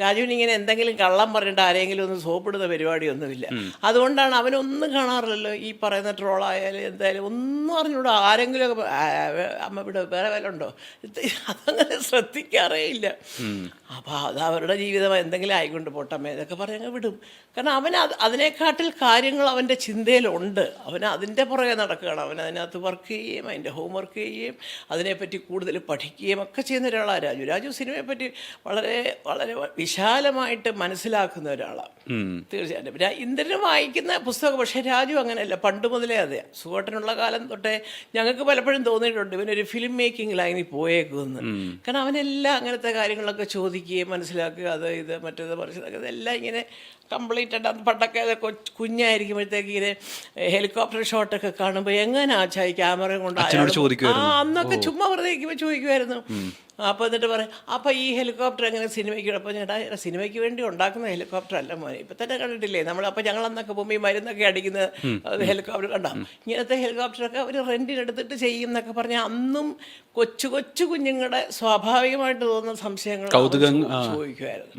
രാജുവിന് ഇങ്ങനെ എന്തെങ്കിലും കള്ളം പറഞ്ഞിട്ട് ആരെങ്കിലും ഒന്ന് സോപ്പിടുന്ന പരിപാടിയൊന്നുമില്ല. അതുകൊണ്ടാണ് അവനൊന്നും കാണാറില്ലല്ലോ. ഈ പറയുന്ന ട്രോളായാലും എന്തായാലും ഒന്നും അറിഞ്ഞൂടാ. ആരെങ്കിലും ഒക്കെ അമ്മ ഇവിടെ വേറെ വല്ല ഉണ്ടോ അതങ്ങനെ ശ്രദ്ധിക്കാറേ ഇല്ല. അപ്പോൾ അത് അവരുടെ ജീവിതം എന്തെങ്കിലും ആയിക്കൊണ്ട് പോട്ടമ്മേ ഇതൊക്കെ പറഞ്ഞങ്ങ് വിടും. കാരണം അവൻ അതിനെക്കാട്ടിൽ കാര്യങ്ങൾ അവൻ്റെ ചിന്തയിലുണ്ട്. അവൻ അതിൻ്റെ പുറകെ നടക്കുകയാണ്. അവൻ അതിനകത്ത് വർക്ക് ചെയ്യുകയും അതിൻ്റെ ഹോംവർക്ക് ചെയ്യുകയും അതിനെപ്പറ്റി കൂടുതൽ പഠിക്കുകയും ഒക്കെ ചെയ്യുന്ന ഒരാളാണ് രാജു. രാജു സിനിമയെപ്പറ്റി വളരെ വളരെ വിശാലമായിട്ട് മനസ്സിലാക്കുന്ന ഒരാളാണ് തീർച്ചയായിട്ടും. ഇന്ദ്രന് വായിക്കുന്ന പുസ്തകം, പക്ഷേ രാജു അങ്ങനെയല്ല, പണ്ട് മുതലേ അതെ. സുഗതനുള്ള കാലം തൊട്ടേ ഞങ്ങൾക്ക് പലപ്പോഴും തോന്നിയിട്ടുണ്ട് ഇവനൊരു ഫിലിം മേക്കിംഗ് ലൈനിൽ പോയേക്കുമെന്ന്. കാരണം അവനെല്ലാം അങ്ങനത്തെ കാര്യങ്ങളൊക്കെ ചോദിക്കുകയും മനസ്സിലാക്കുക, അത് ഇത് മറ്റേത് മനസ്സിലാക്കുക, ഇതെല്ലാം ഇങ്ങനെ കംപ്ലീറ്റ് ആയിട്ട്. പണ്ടൊക്കെ അത് കുഞ്ഞായിരിക്കുമ്പോഴത്തേക്ക് ഇങ്ങനെ ഹെലികോപ്റ്റർ ഷോട്ടൊക്കെ കാണുമ്പോൾ എങ്ങനെയാ ചായ ക്യാമറ കൊണ്ട് അന്നൊക്കെ ചുമ്മാ വെറുതെ ചോദിക്കുമായിരുന്നു. അപ്പോൾ എന്നിട്ട് പറയും, അപ്പോൾ ഈ ഹെലികോപ്റ്റർ എങ്ങനെ സിനിമയ്ക്ക്? അപ്പോൾ ചേട്ടാ സിനിമയ്ക്ക് വേണ്ടി ഉണ്ടാക്കുന്ന ഹെലികോപ്റ്റർ അല്ല മോനെ, ഇപ്പം തന്നെ കണ്ടിട്ടില്ലേ നമ്മൾ? അപ്പോൾ ഞങ്ങൾ അന്നൊക്കെ പോകുമ്പോൾ ഈ മരുന്നൊക്കെ അടിക്കുന്ന ഹെലികോപ്റ്റർ കണ്ടാ, ഇങ്ങനത്തെ ഹെലികോപ്റ്ററൊക്കെ അവർ റെൻറ്റിനെടുത്തിട്ട് ചെയ്യും എന്നൊക്കെ പറഞ്ഞാൽ അന്നും കൊച്ചു കൊച്ചു കുഞ്ഞുങ്ങളുടെ സ്വാഭാവികമായിട്ട് തോന്നുന്ന സംശയങ്ങൾ ചോദിക്കുമായിരുന്നു.